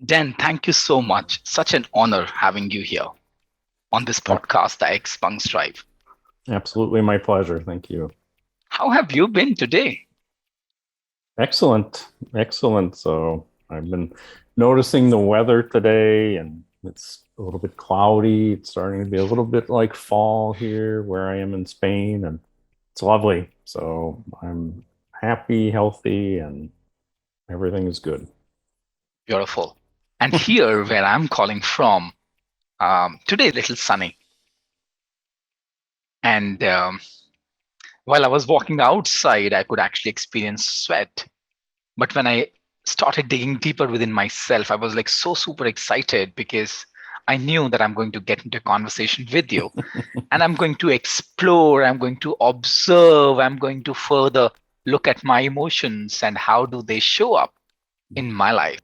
Dan, thank you so much. Such an honor having you here on this Ab- podcast, The X Punks Drive. Absolutely my pleasure. Thank you. How have you been today? Excellent. Excellent. So I've been noticing the weather today and it's a little bit cloudy. It's starting to be a little bit like fall here where I am in Spain and it's lovely. So I'm happy, healthy, and everything is good. Beautiful. And here, where I'm calling from, today a little sunny. And while I was walking outside, I could actually experience sweat. But when I started digging deeper within myself, I was like so super excited because I knew that I'm going to get into a conversation with you and I'm going to explore, I'm going to observe, I'm going to further look at my emotions and how do they show up in my life.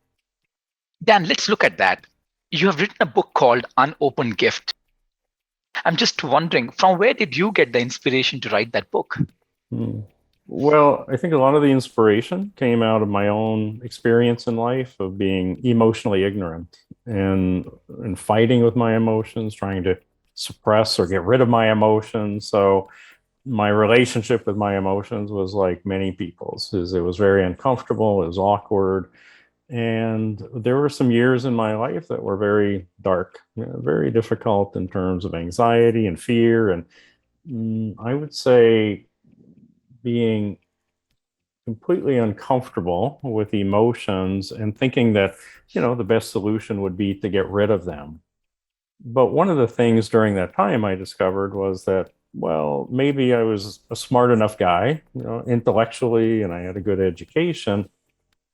Dan, let's look at that. You have written a book called Unopened Gift. I'm just wondering, from where did you get the inspiration to write that book? Hmm. Well, I think a lot of the inspiration came out of my own experience in life of being emotionally ignorant and fighting with my emotions, trying to suppress or get rid of my emotions. So my relationship with my emotions was like many people's, is it was very uncomfortable, it was awkward. And there were some years in my life that were very dark, very difficult in terms of anxiety and fear. And I would say being completely uncomfortable with emotions and thinking that, the best solution would be to get rid of them. But one of the things during that time I discovered was that, well, maybe I was a smart enough guy, intellectually, and I had a good education,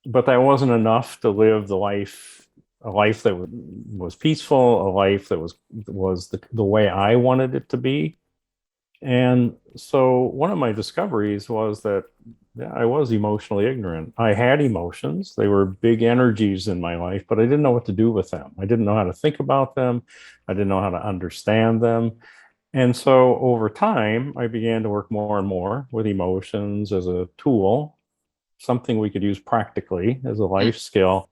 but that wasn't enough to live a life that was peaceful, a life that was the way I wanted it to be. And so one of my discoveries was that, yeah, I was emotionally ignorant. I had emotions. They were big energies in my life, but I didn't know what to do with them. I didn't know how to think about them. I didn't know how to understand them. And so over time, I began to work more and more with emotions as a tool, something we could use practically as a Mm, life skill.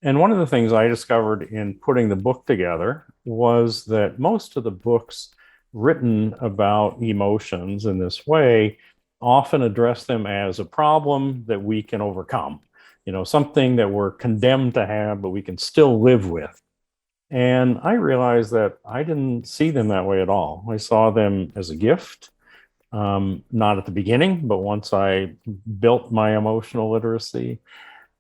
And one of the things I discovered in putting the book together was that most of the books written about emotions in this way often address them as a problem that we can overcome, something that we're condemned to have, but we can still live with. And I realized that I didn't see them that way at all. I saw them as a gift, not at the beginning, but once I built my emotional literacy,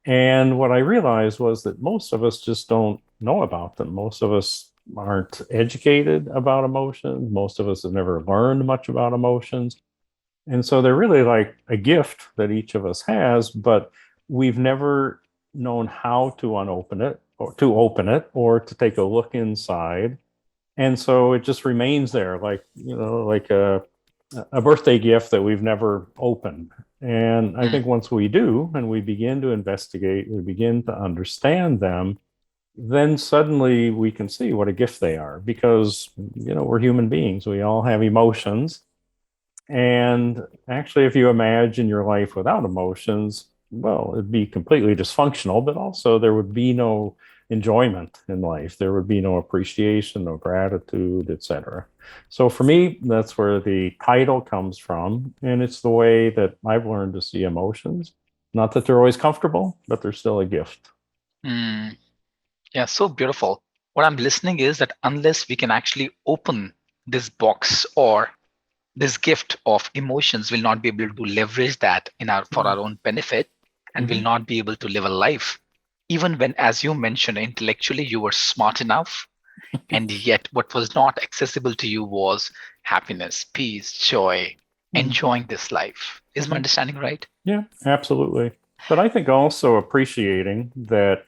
and what I realized was that most of us just don't know about them. Most of us aren't educated about emotions. Most of us have never learned much about emotions. And so they're really like a gift that each of us has, but we've never known how to unopen it or to open it or to take a look inside. And so it just remains there like, like a birthday gift that we've never opened. And I mm, think once we do and we begin to investigate, we begin to understand them, then suddenly we can see what a gift they are because, we're human beings. We all have emotions. And actually, if you imagine your life without emotions, well, it'd be completely dysfunctional, but also there would be no enjoyment in life. There would be no appreciation, no gratitude, etc. So for me, that's where the title comes from. And it's the way that I've learned to see emotions. Not that they're always comfortable, but they're still a gift. mm. Yeah, so beautiful. What I'm listening is that unless we can actually open this box or this gift of emotions, we'll not be able to leverage that in our for our own benefit and will Mm-hmm. not be able to live a life. Even when, as you mentioned, intellectually you were smart enough, and yet what was not accessible to you was happiness, peace, joy, Mm-hmm. enjoying this life. Is my Mm-hmm. understanding right? Yeah, absolutely. But I think also appreciating that,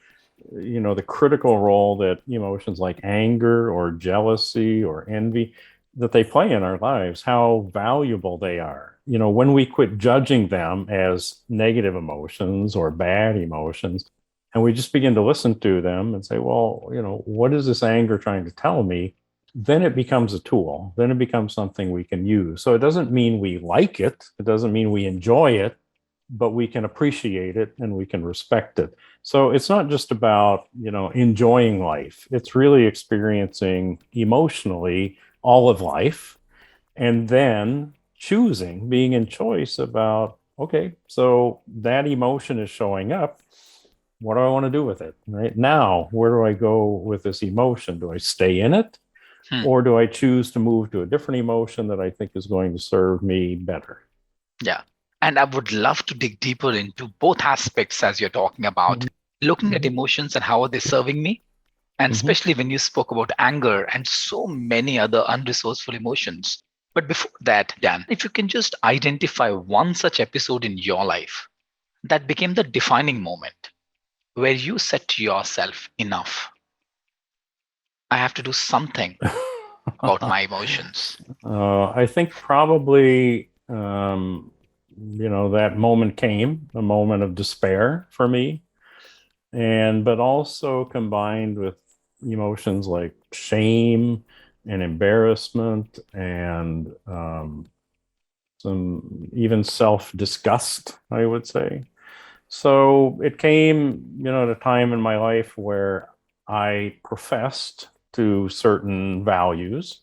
the critical role that emotions like anger or jealousy or envy that they play in our lives, how valuable they are. When we quit judging them as negative emotions or bad emotions, and we just begin to listen to them and say, well, what is this anger trying to tell me? Then it becomes a tool. Then it becomes something we can use. So it doesn't mean we like it. It doesn't mean we enjoy it, but we can appreciate it and we can respect it. So it's not just about, enjoying life. It's really experiencing emotionally all of life and then choosing, being in choice about, okay, so that emotion is showing up. What do I want to do with it? Right now, where do I go with this emotion? Do I stay in it? Hmm. Or do I choose to move to a different emotion that I think is going to serve me better? Yeah. And I would love to dig deeper into both aspects as you're talking about looking at Mm-hmm. emotions and how are they serving me. And Mm-hmm. especially when you spoke about anger and so many other unresourceful emotions. But before that, Dan, if you can just identify one such episode in your life that became the defining moment where you said to yourself, enough, I have to do something about my emotions. I think probably, that moment came, a moment of despair for me, and but also combined with emotions like shame and embarrassment and some even self-disgust, I would say. So it came, at a time in my life where I professed to certain values,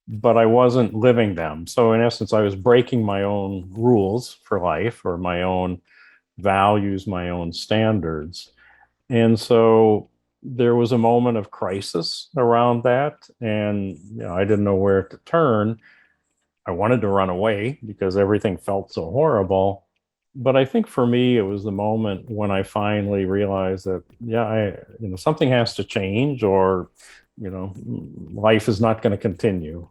but I wasn't living them. So in essence, I was breaking my own rules for life or my own values, my own standards. And so there was a moment of crisis around that. And I didn't know where to turn. I wanted to run away because everything felt so horrible. But I think for me, it was the moment when I finally realized that, yeah, something has to change, or, you know, life is not going to continue.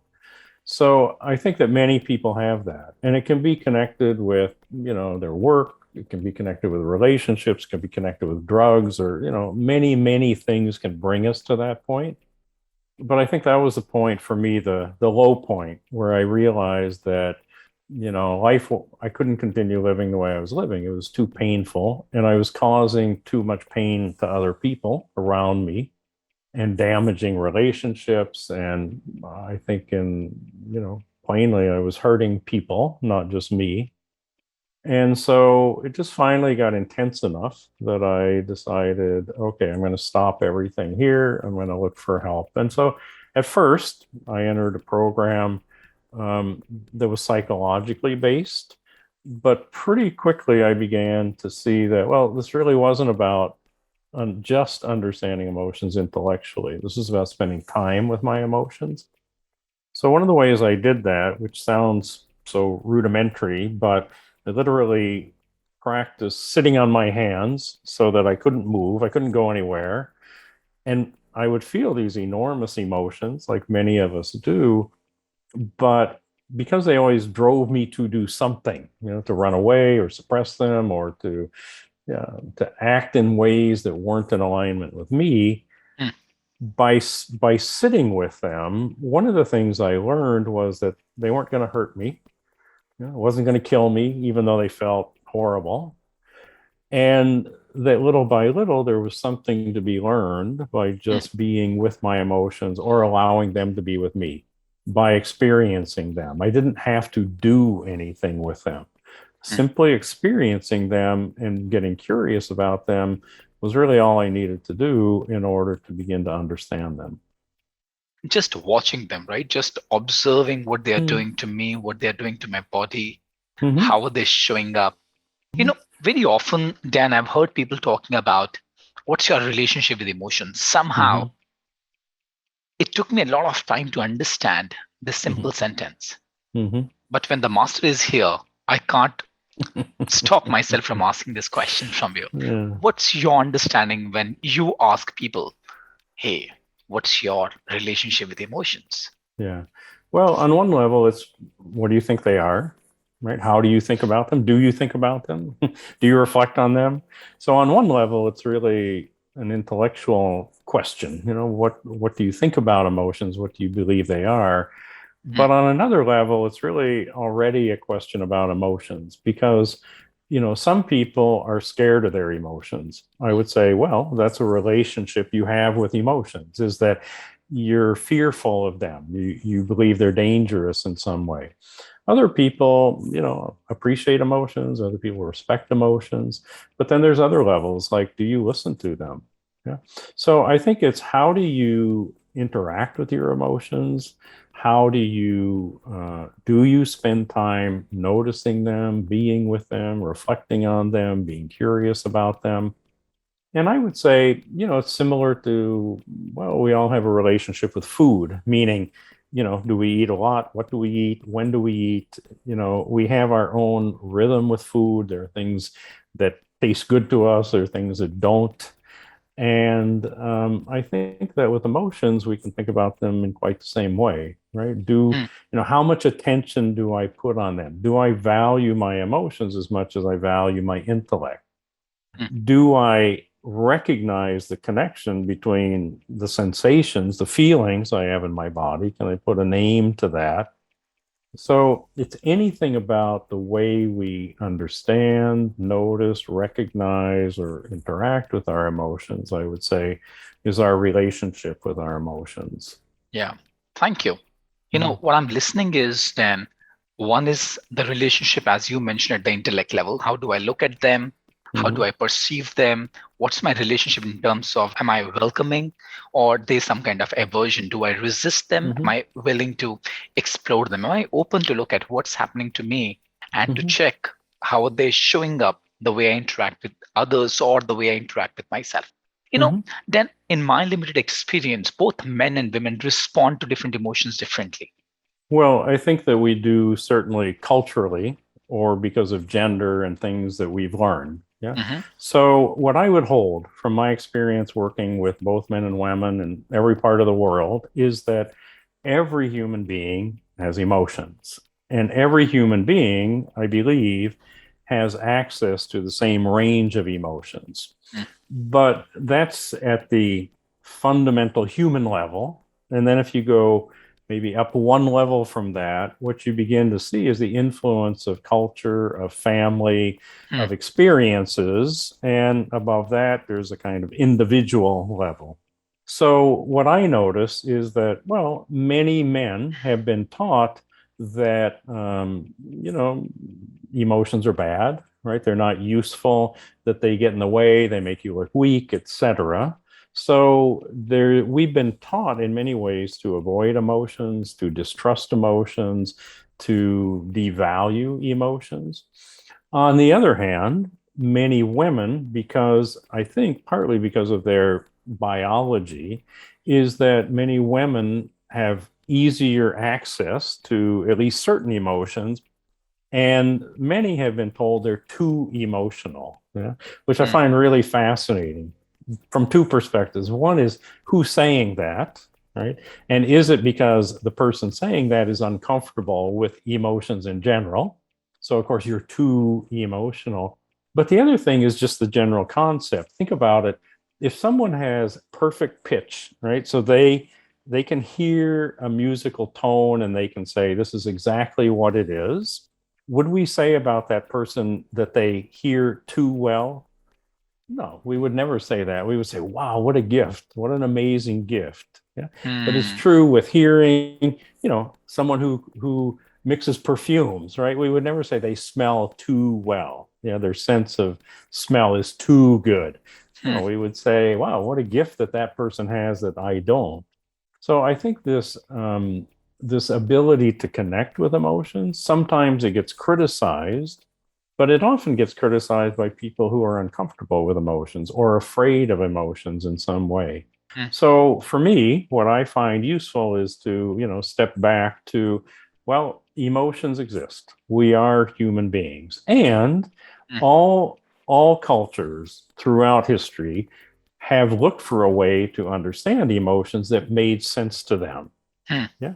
So I think that many people have that, and it can be connected with, their work. It can be connected with relationships, can be connected with drugs, or, many, many things can bring us to that point. But I think that was the point for me, the low point where I realized that, life, I couldn't continue living the way I was living. It was too painful, and I was causing too much pain to other people around me and damaging relationships. And I think, plainly, I was hurting people, not just me. And so it just finally got intense enough that I decided, okay, I'm going to stop everything here. I'm going to look for help. And so at first, I entered a program um, that was psychologically based. But pretty quickly, I began to see that, well, this really wasn't about just understanding emotions intellectually. This is about spending time with my emotions. So one of the ways I did that, which sounds so rudimentary, but I literally practiced sitting on my hands so that I couldn't move, I couldn't go anywhere. And I would feel these enormous emotions like many of us do, but because they always drove me to do something, to run away or suppress them, or to act in ways that weren't in alignment with me, Hmm. by sitting with them, one of the things I learned was that they weren't going to hurt me. It wasn't going to kill me, even though they felt horrible. And that little by little, there was something to be learned by Hmm. just being with my emotions or allowing them to be with me, by experiencing them. I didn't have to do anything with them. Hmm. Simply experiencing them and getting curious about them was really all I needed to do in order to begin to understand them. Just watching them, right? Just observing what they are Mm-hmm. doing to me, what they are doing to my body, Mm-hmm. how are they showing up. Very often, Dan, I've heard people talking about what's your relationship with emotions. Somehow, Mm-hmm. it took me a lot of time to understand this simple sentence. Mm-hmm. But when the master is here, I can't stop myself from asking this question from you. Yeah. What's your understanding when you ask people, hey, what's your relationship with emotions? Yeah. Well, on one level, it's what do you think they are, right? How do you think about them? Do you think about them? Do you reflect on them? So on one level, it's really an intellectual question. What do you think about emotions? What do you believe they are? Hmm. But on another level, it's really already a question about emotions because, some people are scared of their emotions. I would say, well, that's a relationship you have with emotions, is that you're fearful of them. You believe they're dangerous in some way. Other people, appreciate emotions. Other people respect emotions. But then there's other levels, like, do you listen to them? Yeah. So I think it's, how do you interact with your emotions? How do you spend time noticing them, being with them, reflecting on them, being curious about them? And I would say, it's similar to, well, we all have a relationship with food, meaning, do we eat a lot? What do we eat? When do we eat? We have our own rhythm with food. There are things that taste good to us, there are things that don't. And I think that with emotions, we can think about them in quite the same way, right? Mm, How much attention do I put on them? Do I value my emotions as much as I value my intellect? mm. Do I recognize the connection between the sensations, the feelings I have in my body? Can I put a name to that? So it's anything about the way we understand, notice, recognize, or interact with our emotions, I would say, is our relationship with our emotions. Yeah. Thank you. Mm-hmm. What I'm listening is then one is the relationship, as you mentioned, at the intellect level. How do I look at them? How Mm-hmm. do I perceive them? What's my relationship in terms of, am I welcoming or there's some kind of aversion? Do I resist them? Am Mm-hmm. I willing to explore them? Am I open to look at what's happening to me and to Mm-hmm. check how are they showing up the way I interact with others or the way I interact with myself? You know, Mm-hmm. then in my limited experience, both men and women respond to different emotions differently. Well, I think that we do, certainly culturally, or because of gender and things that we've learned. Yeah. Hmm. So, what I would hold from my experience working with both men and women in every part of the world is that every human being has emotions. And every human being, I believe, has access to the same range of emotions. But that's at the fundamental human level. And then if you go maybe up one level from that, what you begin to see is the influence of culture, of family, Mm, of experiences. And above that, there's a kind of individual level. So, what I notice is that, well, many men have been taught that, emotions are bad, right? They're not useful, that they get in the way, they make you look weak, etc. So we've been taught in many ways to avoid emotions, to distrust emotions, to devalue emotions. On the other hand, many women, because I think partly because of their biology, is that many women have easier access to at least certain emotions, and many have been told they're too emotional, yeah, which I mm, find really fascinating from two perspectives. One is, who's saying that, right? And is it because the person saying that is uncomfortable with emotions in general? So, of course, you're too emotional. But the other thing is just the general concept. Think about it. If someone has perfect pitch, right? So they can hear a musical tone and they can say, this is exactly what it is. Would we say about that person that they hear too well? No, we would never say that. We would say, wow, what a gift. What an amazing gift. Yeah. But it's mm, true with hearing, someone who mixes perfumes, right? We would never say they smell too well. Their sense of smell is too good. No, mm, we would say, wow, what a gift that person has that I don't. So I think this ability to connect with emotions, sometimes it gets criticized, but it often gets criticized by people who are uncomfortable with emotions or afraid of emotions in some way. mm, So for me, what I find useful is to, step back to, well, emotions exist. We are human beings. And mm, all cultures throughout history have looked for a way to understand emotions that made sense to them. mm. Yeah.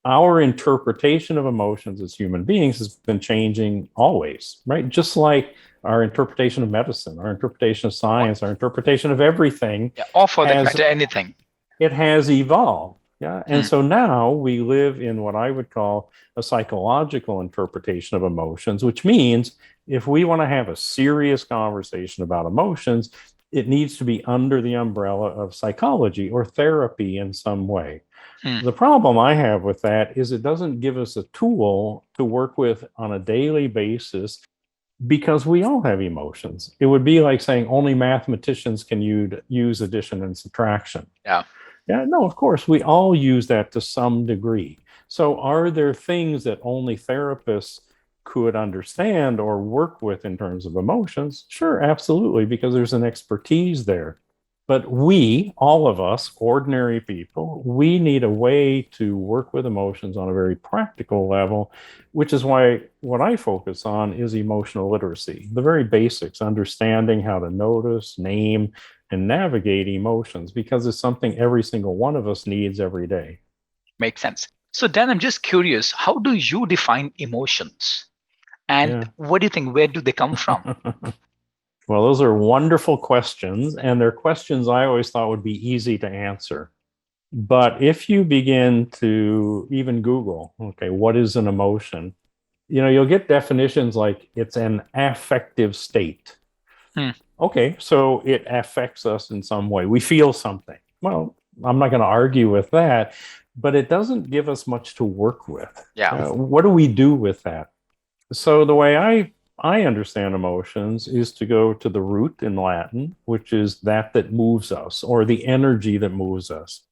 Our interpretation of emotions as human beings has been changing always, right? Just like our interpretation of medicine, our interpretation of Or, science, our interpretation of everything yeah, or for that has matter, anything. it has evolved. Yeah. And Mm, so now we live in what I would call a psychological interpretation of emotions, which means if we want to have a serious conversation about emotions, It needs to be under the umbrella of psychology or therapy in some way. Hmm. The problem I have with that is it doesn't give us a tool to work with on a daily basis because we all have emotions. It would be like saying only mathematicians can use addition and subtraction. Yeah, Yeah, no, of course, we all use that to some degree. So, are there things that only therapists could understand or work with in terms of emotions? Sure, absolutely, because there's an expertise there. But we, all of us, ordinary people, we need a way to work with emotions on a very practical level, which is why what I focus on is emotional literacy, the very basics, understanding how to notice, name, and navigate emotions because it's something every single one of us needs every day. makes sense. So, Dan, I'm just curious, how do you define emotions? And Yeah. what do you think? Where do they come from? Well, those are wonderful questions, and they're questions I always thought would be easy to answer. But if you begin to even Google, okay, what is an emotion? You'll get definitions like it's an affective state. Hmm. Okay, so it affects us in some way. We feel something. Well, I'm not going to argue with that, but it doesn't give us much to work with. Yeah. What do we do with that? So the way I understand emotions is to go to the root in Latin, which is that moves us, or the energy that moves us.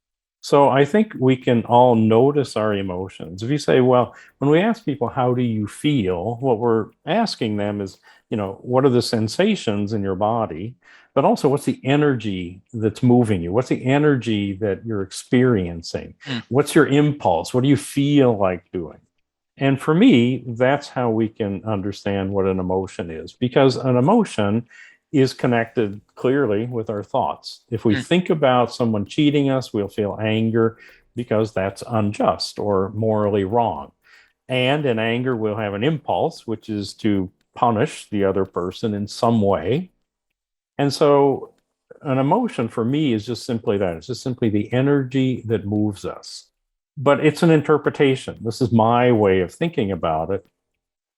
So I think we can all notice our emotions. If you say, well, when we ask people, how do you feel? What we're asking them is, what are the sensations in your body? But also, what's the energy that's moving you? What's the energy that you're experiencing? Hmm. What's your impulse? What do you feel like doing? And for me, that's how we can understand what an emotion is, because an emotion is connected clearly with our thoughts. If we Hmm. think about someone cheating us, we'll feel anger because that's unjust or morally wrong. And in anger, we'll have an impulse, which is to punish the other person in some way. And so an emotion for me is just simply that. It's just simply the energy that moves us. But it's an interpretation. This is my way of thinking about it.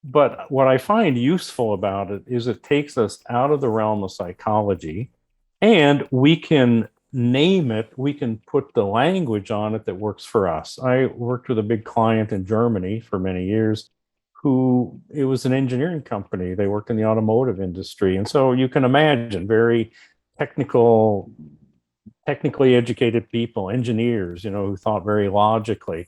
But what I find useful about it is it takes us out of the realm of psychology and we can name it, we can put the language on it that works for us. I worked with a big client in Germany for many years who it was an engineering company. They worked in the automotive industry. And so you can imagine very technical, technically educated people, engineers, who thought very logically.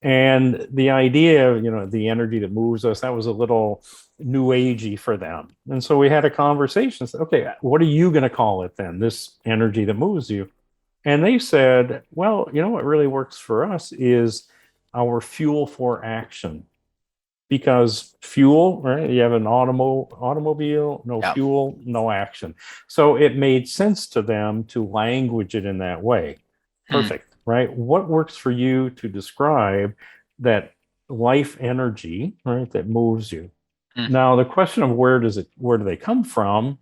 And the idea of, the energy that moves us, that was a little new agey for them. And so we had a conversation. Said, okay, what are you going to call it then? This energy that moves you? And they said, well, what really works for us is our fuel for action. Because fuel, right? You have an automobile, no Yeah. fuel, no action. So it made sense to them to language it in that way. Hmm. Perfect, right? What works for you to describe that life energy, right, that moves you? Hmm. Now, the question of where do they come from?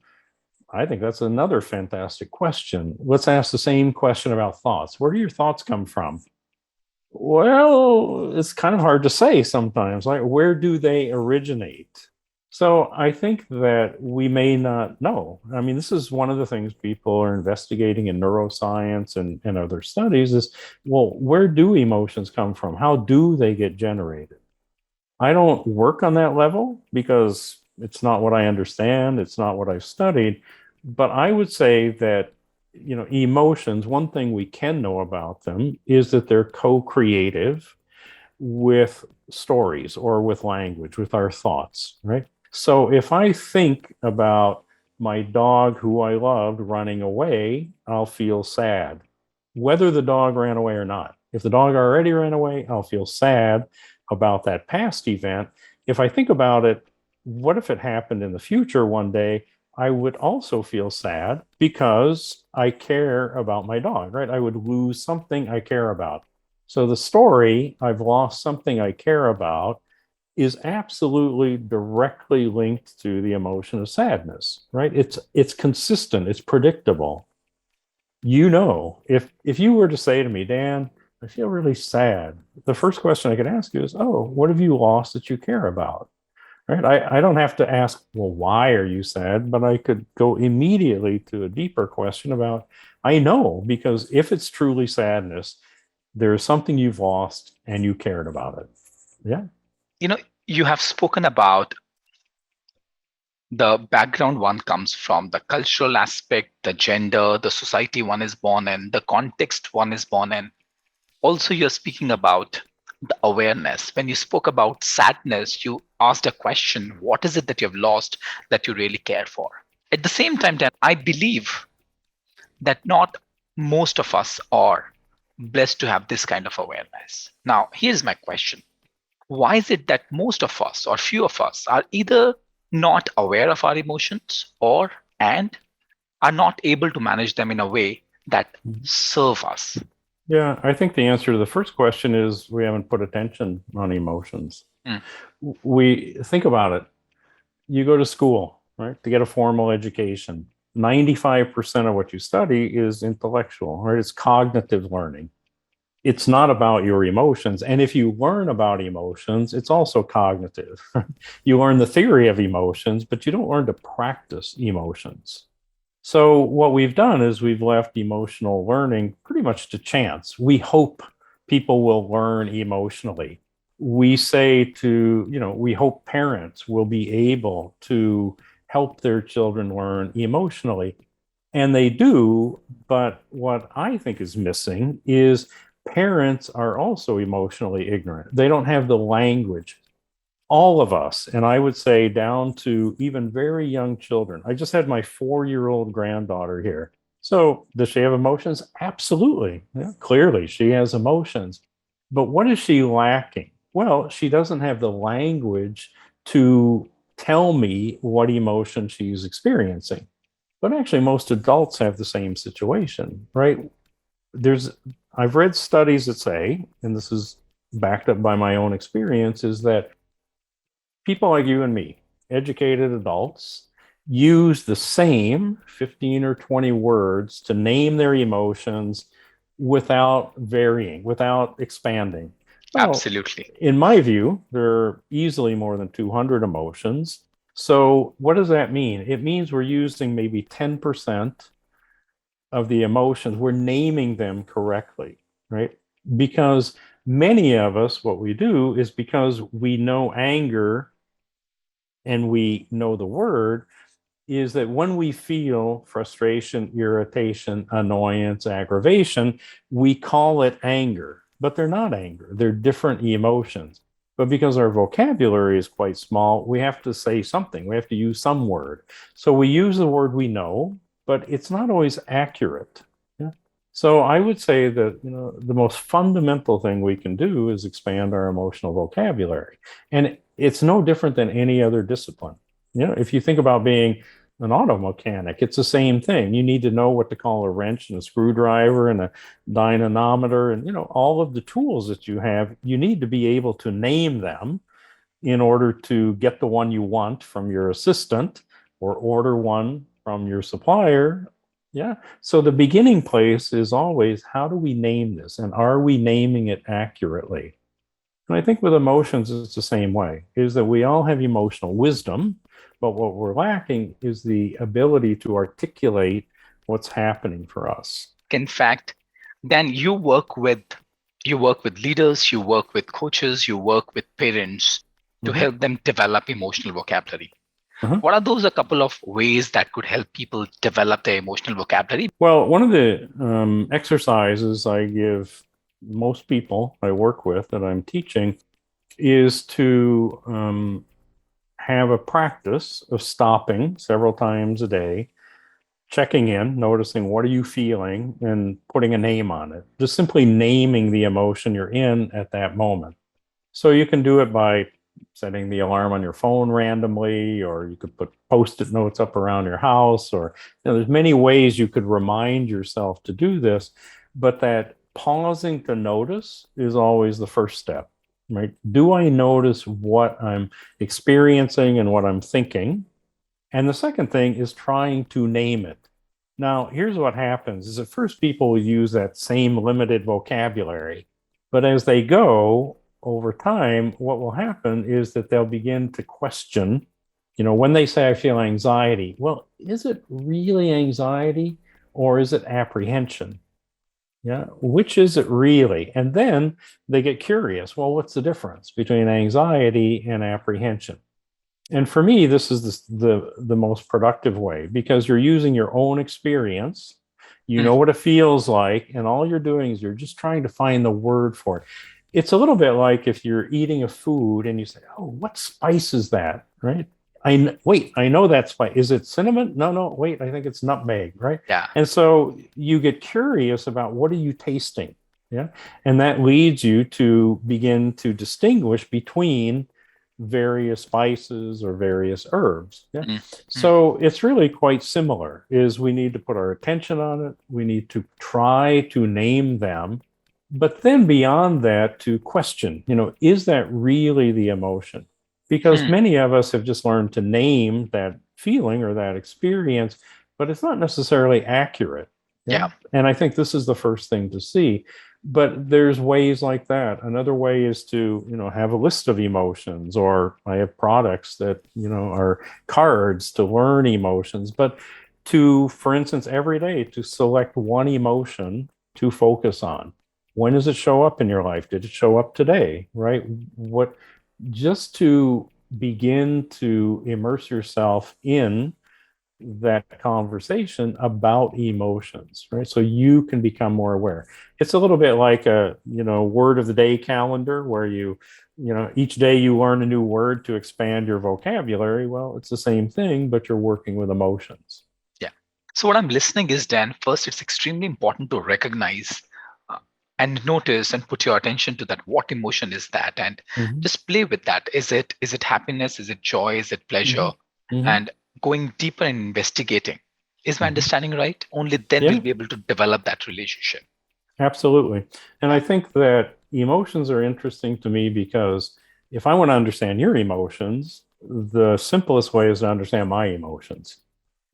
I think that's another fantastic question. Let's ask the same question about thoughts. Where do your thoughts come from? Well, it's kind of hard to say sometimes. Like, where do they originate? So I think that we may not know. I mean, this is one of the things people are investigating in neuroscience and other studies is, well, where do emotions come from? How do they get generated? I don't work on that level because it's not what I understand, it's not what I've studied. But I would say that, emotions, one thing we can know about them is that they're co creative with stories or with language, with our thoughts, right? So if I think about my dog who I loved running away, I'll feel sad, whether the dog ran away or not. If the dog already ran away, I'll feel sad about that past event. If I think about it, what if it happened in the future one day? I would also feel sad because I care about my dog, right? I would lose something I care about. So the story, I've lost something I care about, is absolutely directly linked to the emotion of sadness, right? It's consistent, it's predictable. If you were to say to me, Dan, I feel really sad, the first question I could ask you is, oh, what have you lost that you care about? right? I don't have to ask, well, why are you sad? But I could go immediately to a deeper question about, I know, because if it's truly sadness, there's something you've lost and you cared about it. Yeah. You know, you have spoken about the background one comes from, the cultural aspect, the gender, the society one is born in, the context one is born in. Also, you're speaking about the awareness. When you spoke about sadness, you asked a question: what is it that you've lost that you really care for? At the same time, Dan, I believe that not most of us are blessed to have this kind of awareness. Now, here's my question: why is it that most of us or few of us are either not aware of our emotions or and are not able to manage them in a way that serve us? Yeah, I think the answer to the first question is we haven't put attention on emotions. Mm, We think about it. You go to school, right, to get a formal education. 95% of what you study is intellectual, right? It's cognitive learning. It's not about your emotions. And if you learn about emotions, it's also cognitive. You learn the theory of emotions, but you don't learn to practice emotions. So, what we've done is we've left emotional learning pretty much to chance. We hope people will learn emotionally. We say to, we hope parents will be able to help their children learn emotionally. And they do. But what I think is missing is parents are also emotionally ignorant. They don't have the language, all of us, and I would say down to even very young children. I just had my 4-year-old granddaughter here. So, does she have emotions? Absolutely. Yeah, clearly, she has emotions. But what is she lacking? Well, she doesn't have the language to tell me what emotion she's experiencing. But actually, most adults have the same situation, right? There's, I've read studies that say, and this is backed up by my own experience, is that people like you and me, educated adults, use the same 15 or 20 words to name their emotions without varying, without expanding. Well, absolutely. in my view, there are easily more than 200 emotions. So, what does that mean? It means we're using maybe 10% of the emotions, we're naming them correctly, right? Because many of us, what we do is because we know anger and we know the word, is that when we feel frustration, irritation, annoyance, aggravation, we call it anger, but they're not anger. They're different emotions. But because our vocabulary is quite small, we have to say something. We have to use some word. So we use the word we know, but it's not always accurate. Yeah. So I would say that the most fundamental thing we can do is expand our emotional vocabulary. And it's no different than any other discipline. If you think about being an auto mechanic, it's the same thing. You need to know what to call a wrench and a screwdriver and a dynamometer and all of the tools that you have. You need to be able to name them in order to get the one you want from your assistant or order one from your supplier. Yeah. So the beginning place is always, how do we name this? And are we naming it accurately? And I think with emotions, it's the same way, is that we all have emotional wisdom, but what we're lacking is the ability to articulate what's happening for us. In fact, then you work with leaders, you work with coaches, you work with parents to Mhm. help them develop emotional vocabulary. Uh-huh. What are those a couple of ways that could help people develop their emotional vocabulary? Well, one of the exercises I give most people I work with that I'm teaching is to have a practice of stopping several times a day, checking in, noticing what are you feeling, and putting a name on it. Just simply naming the emotion you're in at that moment. So you can do it by setting the alarm on your phone randomly, or you could put post-it notes up around your house, or there's many ways you could remind yourself to do this, but that pausing to notice is always the first step, right? Do I notice what I'm experiencing and what I'm thinking? And the second thing is trying to name it. Now, here's what happens is at first people will use that same limited vocabulary, but as they go, over time, what will happen is that they'll begin to question, when they say, I feel anxiety, well, is it really anxiety or is it apprehension? Yeah, which is it really? And then they get curious. Well, what's the difference between anxiety and apprehension? And for me, this is the most productive way because you're using your own experience. You Hmm. know what it feels like, and all you're doing is you're just trying to find the word for it. It's a little bit like if you're eating a food and you say, "Oh, what spice is that?" Right? Wait, I know that spice. Is it cinnamon? No, no, wait, I think it's nutmeg, right? Yeah. And so you get curious about what are you tasting? Yeah. And that leads you to begin to distinguish between various spices or various herbs. Yeah. Hmm. Hmm. So it's really quite similar is we need to put our attention on it. We need to try to name them, but then beyond that to question, is that really the emotion? Because Hmm. many of us have just learned to name that feeling or that experience, but it's not necessarily accurate. Yeah. Yeah. And I think this is the first thing to see, but there's ways like that. Another way is to have a list of emotions, or I have products that are cards to learn emotions, but to, for instance, every day to select one emotion to focus on. When does it show up in your life? Did it show up today? Right? What Just to begin to immerse yourself in that conversation about emotions, right? So you can become more aware. It's a little bit like a, word of the day calendar where each day you learn a new word to expand your vocabulary. Well, it's the same thing, but you're working with emotions. Yeah. So what I'm listening is, Dan, first, it's extremely important to recognize uh, and notice and put your attention to that. What emotion is that? And Mm-hmm. just play with that. Is it happiness? Is it joy? Is it Mm-hmm. pleasure? Mm-hmm. And going deeper and investigating. Is my Mm-hmm. understanding right? Only then we'll Yeah. be able to develop that relationship. Absolutely. And Yeah. I think that emotions are interesting to me because if I want to understand your emotions, the simplest way is to understand my emotions.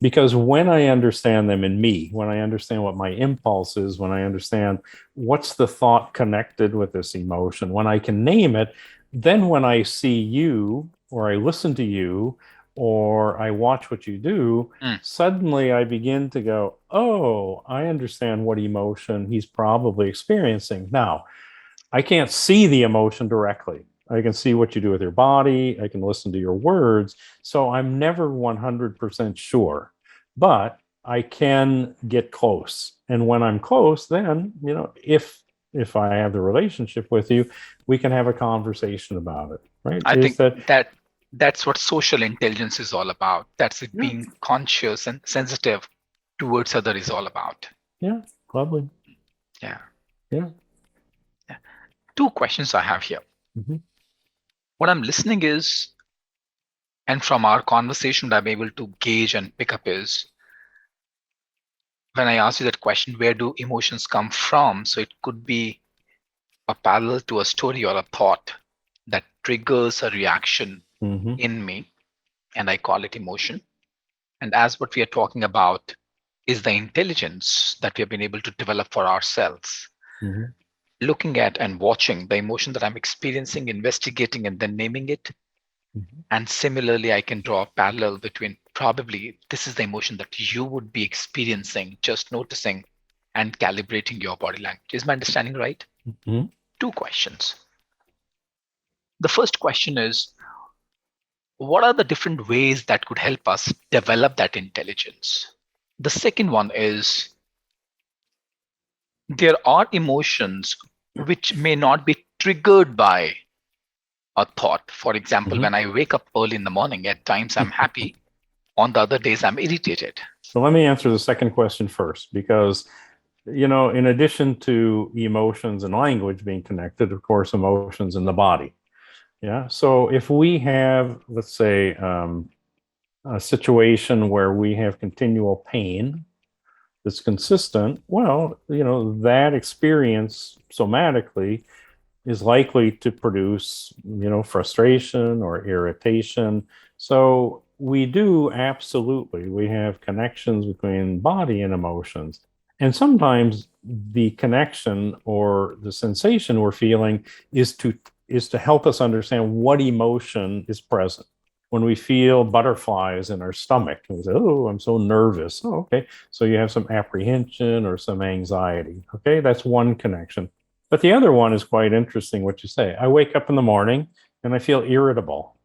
Because when I understand them in me, when I understand what my impulse is, when I understand what's the thought connected with this emotion, when I can name it, then when I see you or I listen to you or I watch what you do, Mm. suddenly I begin to go, oh, I understand what emotion he's probably experiencing. Now, I can't see the emotion directly. I can see what you do with your body. I can listen to your words. So I'm never 100% sure, but I can get close. And when I'm close, then, if I have the relationship with you, we can have a conversation about it, right? I Is think that, that's what social intelligence is all about. That's it, yeah, being conscious and sensitive towards other is all about. yeah, lovely. Yeah. Yeah. Yeah. Two questions I have here. Mhm. What I'm listening is, and from our conversation, what I'm able to gauge and pick up is when I ask you that question, where do emotions come from? So it could be a parallel to a story or a thought that triggers a reaction Mhm. in me, and I call it emotion. And as what we are talking about is the intelligence that we have been able to develop for ourselves, Mhm. looking at and watching the emotion that I'm experiencing, investigating, and then naming it. Mhm. And similarly, I can draw a parallel between probably this is the emotion that you would be experiencing, just noticing and calibrating your body language. Is my understanding right? Mhm. Two questions. The first question is, what are the different ways that could help us develop that intelligence? The second one is, there are emotions which may not be triggered by a thought. For example, Mhm. when I wake up early in the morning, at times I'm happy, on the other days I'm irritated. So let me answer the second question first, because in addition to emotions and language being connected, of course, emotions in the body. Yeah. So if we have, let's say, a situation where we have continual pain that's consistent, well, that experience somatically is likely to produce, frustration or irritation. So we do absolutely, we have connections between body and emotions. And sometimes the connection or the sensation we're feeling is to is to help us understand what emotion is present. When we feel butterflies in our stomach, and we say, "Oh, I'm so nervous." Oh, okay. So you have some apprehension or some anxiety. Okay, that's one connection. But the other one is quite interesting what you say. I wake up in the morning and I feel irritable.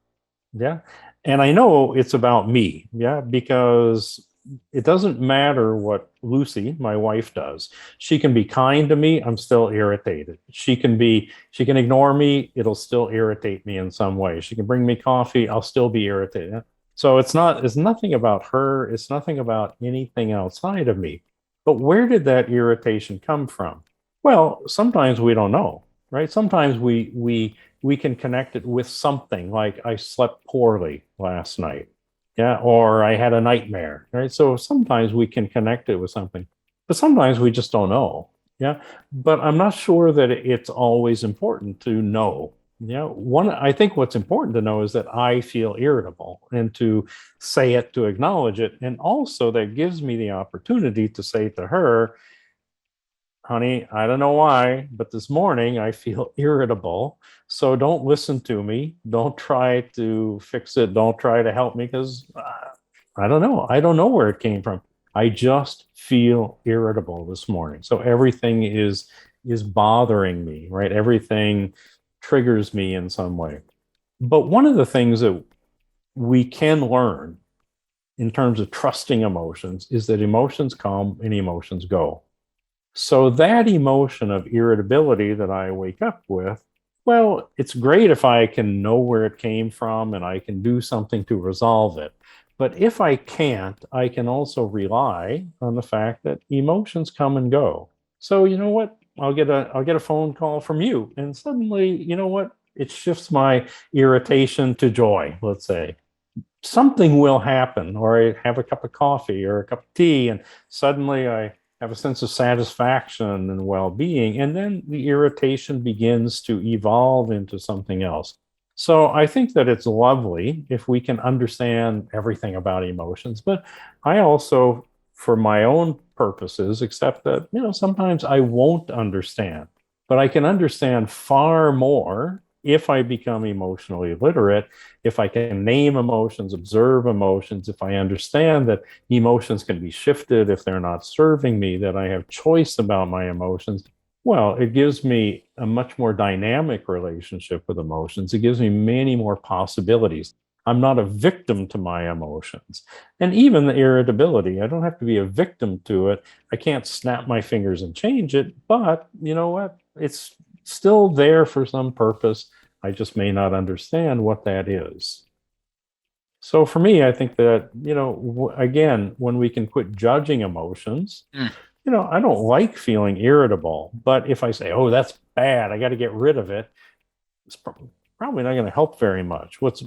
Yeah. And I know it's about me. Yeah. Because it doesn't matter what Lucy, my wife, does. She can be kind to me. I'm still irritated. She can ignore me. It'll still irritate me in some way. She can bring me coffee. I'll still be irritated. So it's nothing about her. It's nothing about anything outside of me. But where did that irritation come from? Well, sometimes we don't know, right? Sometimes we can connect it with something like I slept poorly last night. Yeah. Or I had a nightmare. Right. So sometimes we can connect it with something, but sometimes we just don't know. Yeah. But I'm not sure that it's always important to know. Yeah. I think what's important to know is that I feel irritable and to say it, to acknowledge it. And also that gives me the opportunity to say to her, "Honey, I don't know why, but this morning I feel irritable. So don't listen to me. Don't try to fix it. Don't try to help me because I don't know. I don't know where it came from. I just feel irritable this morning. So everything is bothering me, right? Everything triggers me in some way. But one of the things that we can learn in terms of trusting emotions is that emotions come and emotions go. So that emotion of irritability that I wake up with, well, it's great if I can know where it came from and I can do something to resolve it. But if I can't, I can also rely on the fact that emotions come and go. So you know what? I'll get a phone call from you, and suddenly, you know what? It shifts my irritation to joy, let's say. Something will happen, or I have a cup of coffee or a cup of tea, and suddenly I have a sense of satisfaction and well being. And then the irritation begins to evolve into something else. So I think that it's lovely if we can understand everything about emotions. But I also, for my own purposes, accept that, sometimes I won't understand, but I can understand far more if I become emotionally literate, if I can name emotions, observe emotions, if I understand that emotions can be shifted if they're not serving me, that I have choice about my emotions, well, it gives me a much more dynamic relationship with emotions. It gives me many more possibilities. I'm not a victim to my emotions. And even the irritability, I don't have to be a victim to it. I can't snap my fingers and change it, but you know what? It's still there for some purpose. I just may not understand what that is. So for me, I think that, again, when we can quit judging emotions, Mm, I don't like feeling irritable, but if I say, "Oh, that's bad, I got to get rid of it," it's probably not going to help very much. What's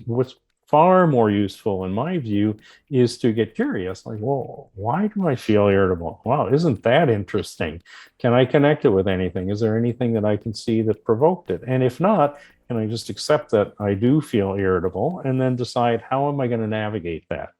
far more useful in my view is to get curious, like, well, why do I feel irritable? Wow, isn't that interesting? Can I connect it with anything? Is there anything that I can see that provoked it? And if not, can I just accept that I do feel irritable and then decide how am I going to navigate that?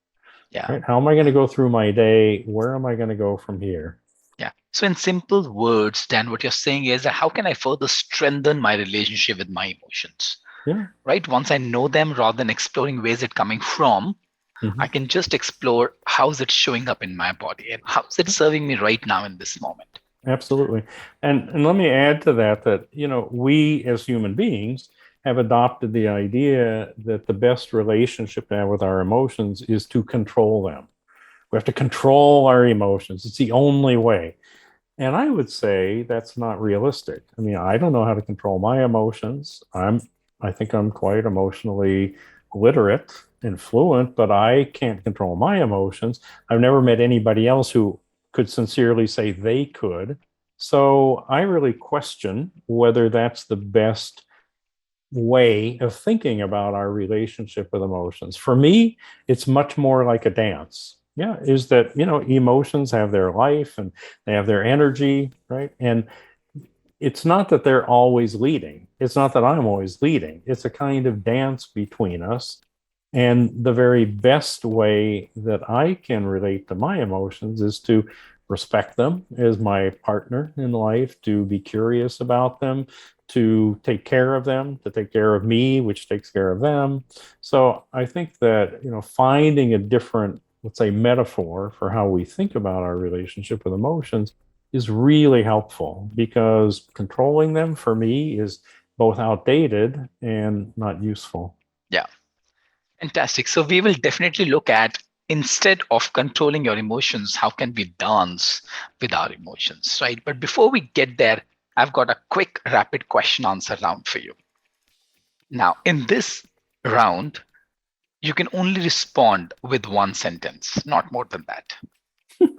yeah. Right? How am I going to go through my day? Where am I going to go from here? Yeah. So, in simple words, Dan, what you're saying is that how can I further strengthen my relationship with my emotions? Yeah. Right? Once I know them, rather than exploring where's it coming from, I Mhm. can just explore how's it showing up in my body and how's it serving me right now in this moment. Absolutely. And let me add to that we as human beings have adopted the idea that the best relationship to have with our emotions is to control them. We have to control our emotions. It's the only way. And I would say that's not realistic. I mean, I don't know how to control my emotions. I think I'm quite emotionally literate and fluent, but I can't control my emotions. I've never met anybody else who could sincerely say they could. So I really question whether that's the best way of thinking about our relationship with emotions. For me, it's much more like a dance. Yeah, is that, emotions have their life and they have their energy, right? And it's not that they're always leading. It's not that I'm always leading. It's a kind of dance between us. And the very best way that I can relate to my emotions is to respect them as my partner in life, to be curious about them, to take care of them, to take care of me, which takes care of them. So I think that, finding a different, let's say, metaphor for how we think about our relationship with emotions is really helpful, because controlling them for me is both outdated and not useful. Yeah, fantastic. So we will definitely look at, instead of controlling your emotions, how can we dance with our emotions, right? But before we get there, I've got a quick rapid question answer round for you. Now, in this round, you can only respond with one sentence, not more than that.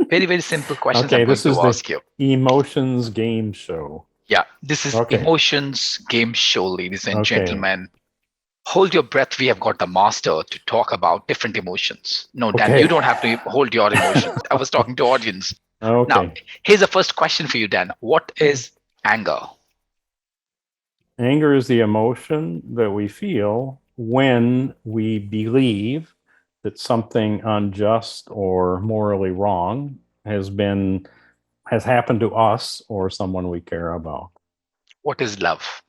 Very, very simple questions I'm Okay, going this to is the ask you. emotions game show. Yeah, this is Okay, emotions game show, ladies and okay, gentlemen. Hold your breath. We have got the master to talk about different emotions. No, Dan, you okay, don't have to hold your emotions. I was talking to audience. Now, okay. here's the first question for you, Dan. What is anger? Anger is the emotion that we feel when we believe that something unjust or morally wrong has happened to us or someone we care about. What is love?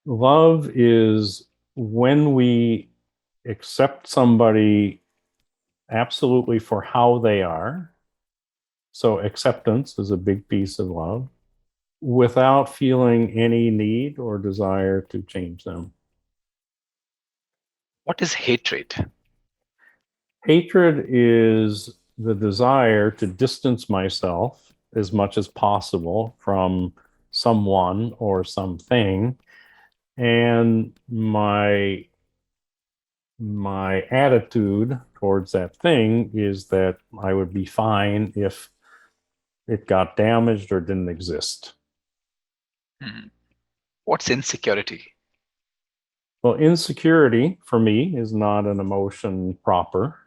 Love is when we accept somebody absolutely for how they are. So acceptance is a big piece of love, without feeling any need or desire to change them. What is hatred? Hatred is the desire to distance myself as much as possible from someone or something. And my attitude towards that thing is that I would be fine if it got damaged or didn't exist. Hmm. What's insecurity? Well, insecurity for me is not an emotion proper,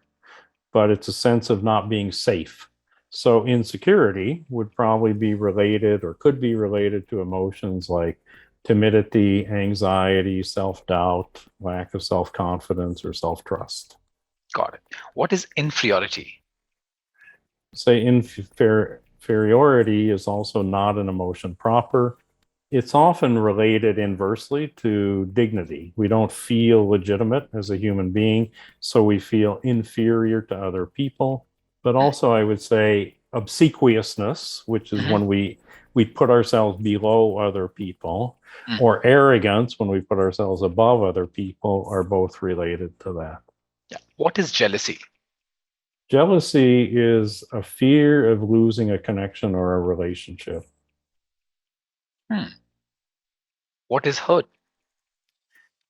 but it's a sense of not being safe. So insecurity would probably be related or could be related to emotions like timidity, anxiety, self doubt, lack of self confidence, or self trust. Got it. What is inferiority? Say inferiority is also not an emotion proper. It's often related inversely to dignity. We don't feel legitimate as a human being, so we feel inferior to other people. But Hmm. also, I would say obsequiousness, which is Mhm. when we put ourselves below other people, Mhm. or arrogance when we put ourselves above other people, are both related to that. Yeah. What is jealousy? Jealousy is a fear of losing a connection or a relationship. Hmm. What is hurt?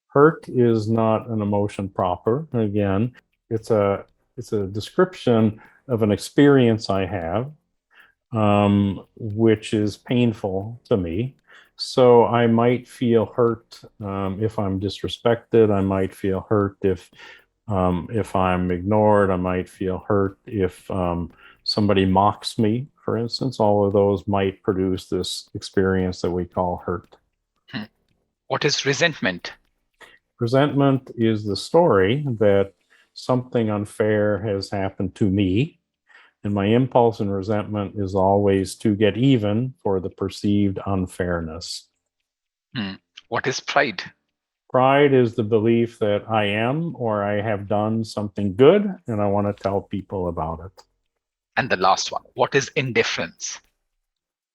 Hurt is not an emotion proper. Again, it's a it's a description of an experience I have, which is painful to me. So I might feel hurt if I'm disrespected. I might feel hurt if I'm ignored. I might feel hurt if somebody mocks me, for instance. All of those might produce this experience that we call hurt. Hmm. What is resentment? Resentment is the story that something unfair has happened to me, and my impulse in resentment is always to get even for the perceived unfairness. Hmm. What is pride? Pride is the belief that I am or I have done something good and I want to tell people about it. And the last one, what is indifference?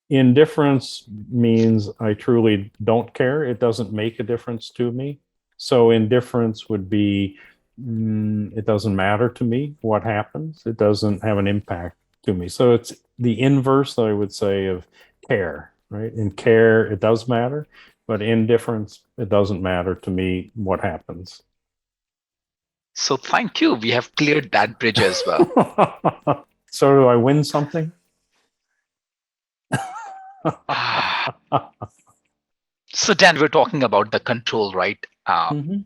Indifference means I truly don't care. It doesn't make a difference to me. So indifference would be it doesn't matter to me what happens. It doesn't have an impact to me. So it's the inverse, I would say, of care, right? In care, it does matter, but indifference, it doesn't matter to me what happens. So thank you. We have cleared that bridge as well. So do I win something? So Dan, we're talking about the control, right? Mhm,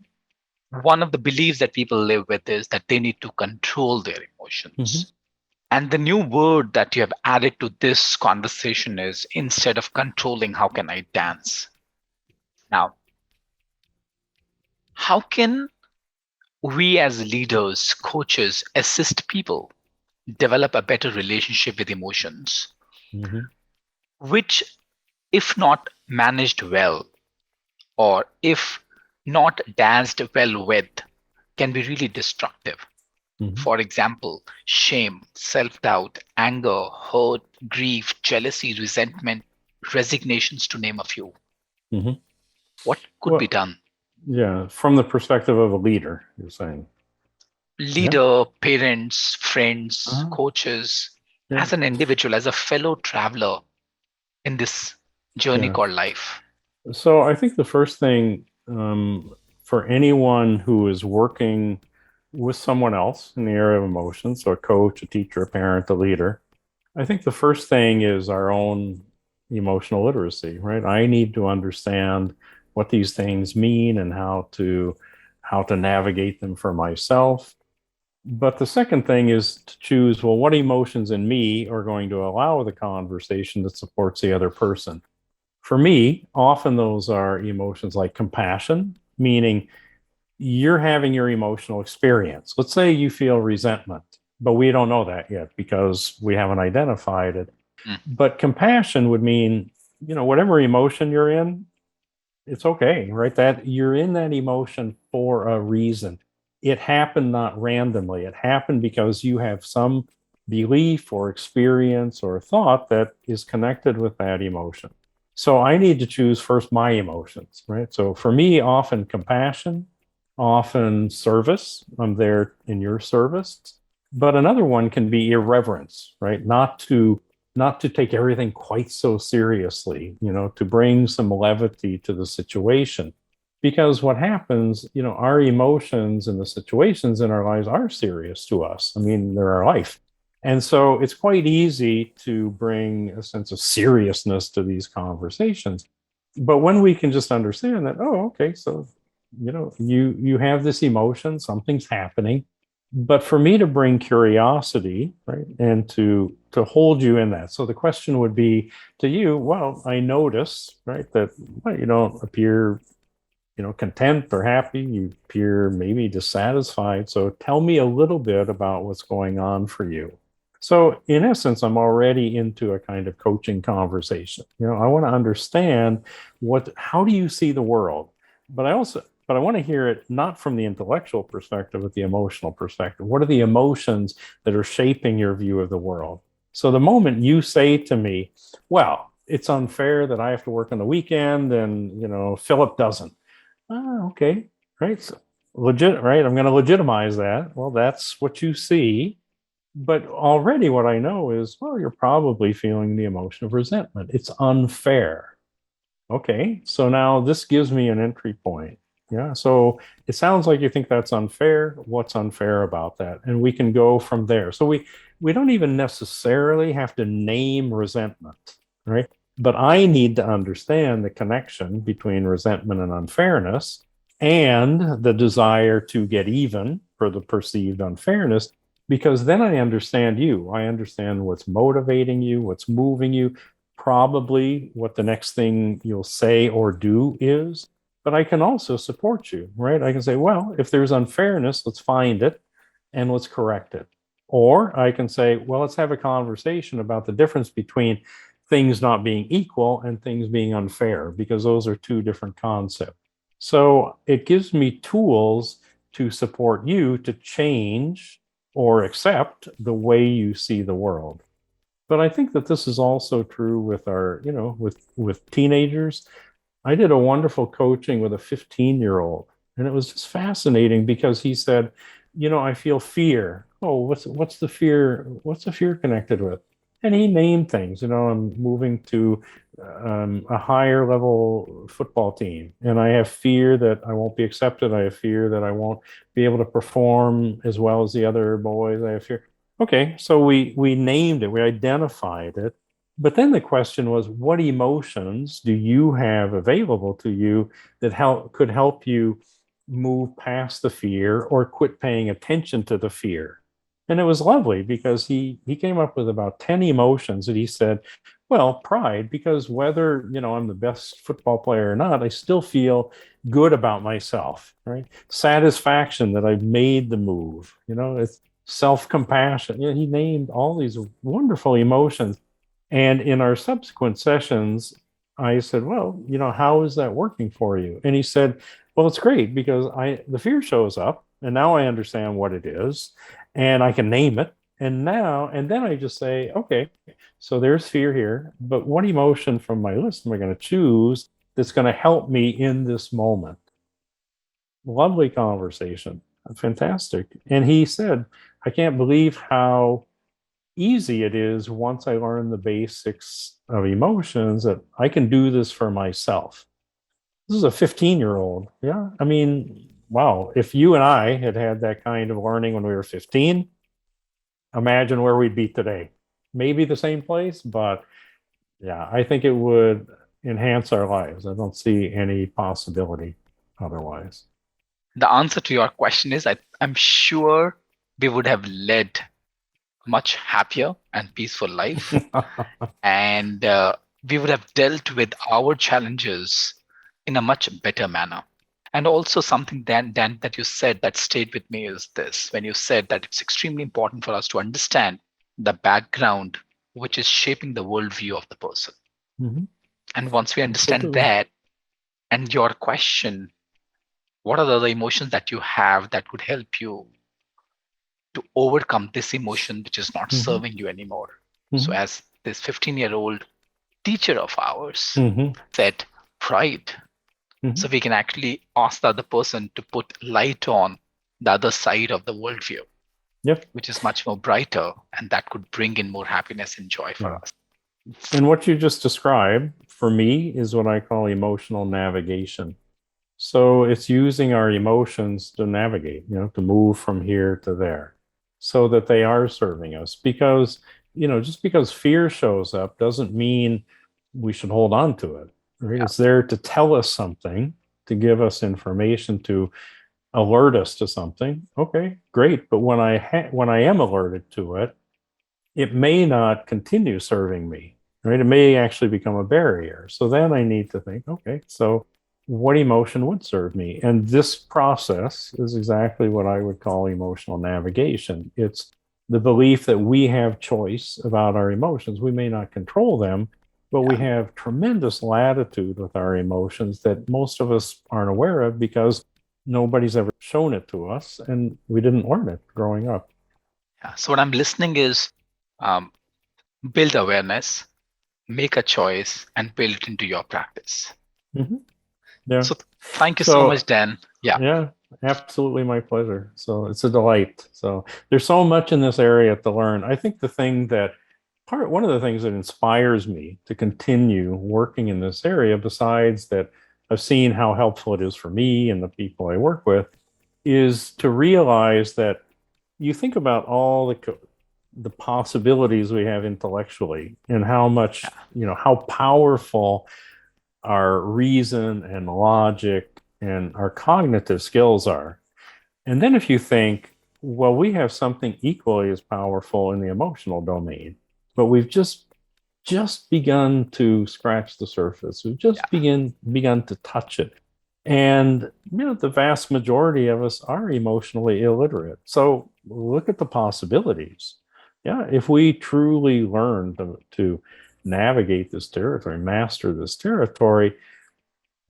One of the beliefs that people live with is that they need to control their mhm. emotions. And the new word that you have added to this conversation is, instead of controlling, how can I dance? Now, how can we as leaders, coaches, assist people develop a better relationship with emotions, Mhm. which, if not managed well, or if not danced well with, can be really destructive. Mm-hmm. For example, shame, self doubt, anger, hurt, grief, jealousy, resentment, resignations, to name a few. Mm-hmm. What could be Well, done? yeah, from the perspective of a leader, you're saying. Yeah. Leader, parents, friends, Uh-huh. coaches, Yeah. as an individual, as a fellow traveler in this journey Yeah. called life. So I think the first thing for anyone who is working with someone else in the area of emotions, so a coach, a teacher, a parent, a leader, I think the first thing is our own emotional literacy, right? I need to understand what these things mean and how to navigate them for myself. But the second thing is to choose, well, what emotions in me are going to allow the conversation that supports the other person. For me, often those are emotions like compassion, meaning you're having your emotional experience. Let's say you feel resentment, but we don't know that yet because we haven't identified it. Mm, But compassion would mean, whatever emotion you're in, it's okay, right? That you're in that emotion for a reason. It happened not randomly. It happened because you have some belief or experience or thought that is connected with that emotion. So I need to choose first my emotions, right? So for me, often compassion, often service. I'm there in your service. But another one can be irreverence, right? Not to take everything quite so seriously, to bring some levity to the situation. Because what happens, our emotions and the situations in our lives are serious to us. I mean, they're our life. And so it's quite easy to bring a sense of seriousness to these conversations. But when we can just understand that, oh, okay, so you have this emotion, something's happening, but for me to bring curiosity, right, and to hold you in that. So the question would be to you, well, I notice, right, that well, you don't appear, content or happy. You appear maybe dissatisfied. So tell me a little bit about what's going on for you. So in essence, I'm already into a kind of coaching conversation. I want to understand how do you see the world? But I want to hear it not from the intellectual perspective, but the emotional perspective. What are the emotions that are shaping your view of the world? So the moment you say to me, well, it's unfair that I have to work on the weekend and, Philip doesn't. Oh, okay. Right. So legit, right? I'm going to legitimize that. Well, that's what you see. But already what I know is, well, you're probably feeling the emotion of resentment. It's unfair. Okay. So now this gives me an entry point. Yeah. So it sounds like you think that's unfair. What's unfair about that? And we can go from there. So we don't even necessarily have to name resentment, right? But I need to understand the connection between resentment and unfairness and the desire to get even for the perceived unfairness, because then I understand you. I understand what's motivating you, what's moving you, probably what the next thing you'll say or do is. But I can also support you, right? I can say, well, if there's unfairness, let's find it and let's correct it. Or I can say, well, let's have a conversation about the difference between things not being equal and things being unfair, because those are two different concepts. So it gives me tools to support you to change or accept the way you see the world. But I think that this is also true with our, with teenagers. I did a wonderful coaching with a 15-year-old, and it was just fascinating because he said, I feel fear. Oh, what's the fear? What's the fear connected with? And he named things. I'm moving to a higher level football team, and I have fear that I won't be accepted. I have fear that I won't be able to perform as well as the other boys. I have fear. Okay, so we named it, we identified it, but then the question was, what emotions do you have available to you that could help you move past the fear or quit paying attention to the fear? And it was lovely because he came up with about 10 emotions that he said, well, pride, because whether, I'm the best football player or not, I still feel good about myself, right? Satisfaction that I've made the move, it's self-compassion. He named all these wonderful emotions. And in our subsequent sessions, I said, well, how is that working for you? And he said, well, it's great because the fear shows up and now I understand what it is and I can name it. And then I just say, okay, so there's fear here, but what emotion from my list am I going to choose that's going to help me in this moment? Lovely conversation. Fantastic. And he said, I can't believe how easy it is once I learn the basics of emotions that I can do this for myself. This is a 15-year-old. Yeah. I mean, wow. If you and I had had that kind of learning when we were 15, imagine where we'd be today. Maybe the same place, but yeah, I think it would enhance our lives. I don't see any possibility otherwise. The answer to your question is I'm sure we would have led a much happier and peaceful life, and we would have dealt with our challenges in a much better manner. And also something, Dan, that you said that stayed with me is this: when you said that it's extremely important for us to understand the background which is shaping the worldview of the person. Mhm. And once we understand Absolutely. that, and your question, what are the other emotions that you have that could help you to overcome this emotion which is not Mhm. serving you anymore? So, Mhm. as this 15-year-old teacher of ours Mhm. said, pride. So, Mhm. we can actually ask the other person to put light on the other side of the worldview, Yep. which is much more brighter, and that could bring in more happiness and joy for Yeah. us. And what you just described for me is what I call emotional navigation. So it's using our emotions to navigate, to move from here to there so that they are serving us. Because, just because fear shows up doesn't mean we should hold on to it, right? Yeah. It's there to tell us something, to give us information, to alert us to something. Okay, great. But when I am alerted to it, it may not continue serving me, right? It may actually become a barrier. So then I need to think, okay, so what emotion would serve me? And this process is exactly what I would call emotional navigation. It's the belief that we have choice about our emotions. We may not control them, but we Yeah. have tremendous latitude with our emotions that most of us aren't aware of because nobody's ever shown it to us and we didn't learn it growing up. Yeah. So, what I'm listening is, um, build awareness, make a choice, and build it into your practice. Mm-hmm. Yeah. So, thank you so much, So, Dan. Yeah. yeah, absolutely my pleasure. So, it's a delight. So, there's so much in this area to learn. I think one of the things that inspires me to continue working in this area, besides that I've seen how helpful it is for me and the people I work with, is to realize that you think about all the possibilities we have intellectually and how much, Yeah. how powerful our reason and logic and our cognitive skills are. And then if you think, well, we have something equally as powerful in the emotional domain, but we've just begun to scratch the surface. We've just Yeah. begun to touch it. And the vast majority of us are emotionally illiterate. So look at the possibilities. Yeah, if we truly learn to navigate this territory, master this territory,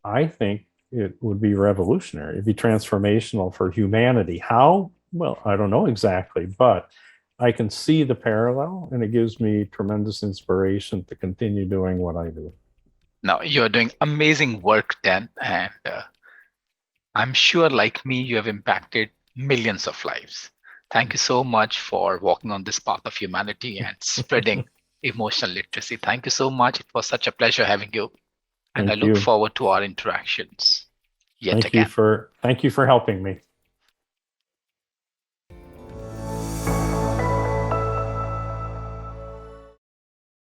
I think it would be revolutionary. It'd be transformational for humanity. How? Well, I don't know exactly, but I can see the parallel and it gives me tremendous inspiration to continue doing what I do. Now, you're doing amazing work, Dan, and I'm sure, like me, you have impacted millions of lives. Thank you so much for walking on this path of humanity and spreading emotional literacy. Thank you so much. It was such a pleasure having you, and I Thank look you. forward to our interactions yet again. Thank you for helping me.